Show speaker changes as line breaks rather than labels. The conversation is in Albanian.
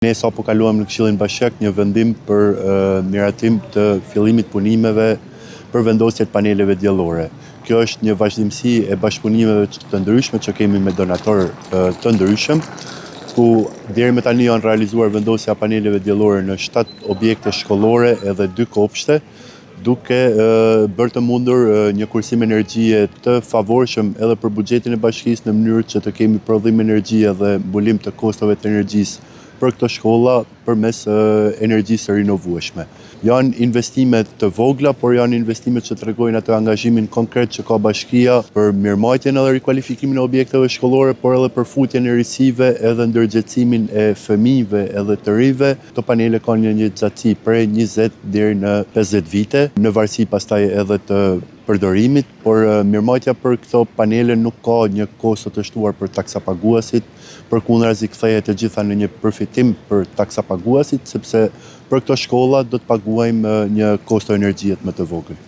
Ne sapo kaluam në Këshillin Bashkiak një vendim për miratim të fillimit punimeve për vendosjet paneleve diellore. Kjo është një vazhdimsi e bashkëpunimeve të ndryshme që kemi me donatorë të ndryshëm, ku deri më tani janë realizuar vendosja paneleve diellore në 7 objekte shkollore edhe 2 kopshte, duke bërë të mundur një kursim energjie të favorshëm edhe për buxhetin e bashkisë në mënyrë që të kemi prodhim energjie dhe mbulim të kostave të energjisë për këto shkolla përmes energjisë së rinovueshme. Janë investime të vogla, por janë investime që tregojnë atë angazhimin konkret që ka bashkia për mirëmbajtjen edhe rikualifikimin e objekteve shkollore, por edhe për futjen e risive edhe ndërgjegjësimin e fëmijëve edhe të rive. Këto panele kanë një njetëzatësi prej 20 deri në 50 vite, në varësi pastaj edhe të përdorimit, por mirëmbajtja për këto panele nuk ka një kosto të shtuar për taksapaguesit, përkundrazi kthehet të gjitha në një përfitim për taksapaguesit, sepse për këto shkolla do të paguajmë një kosto energjie më të vogël.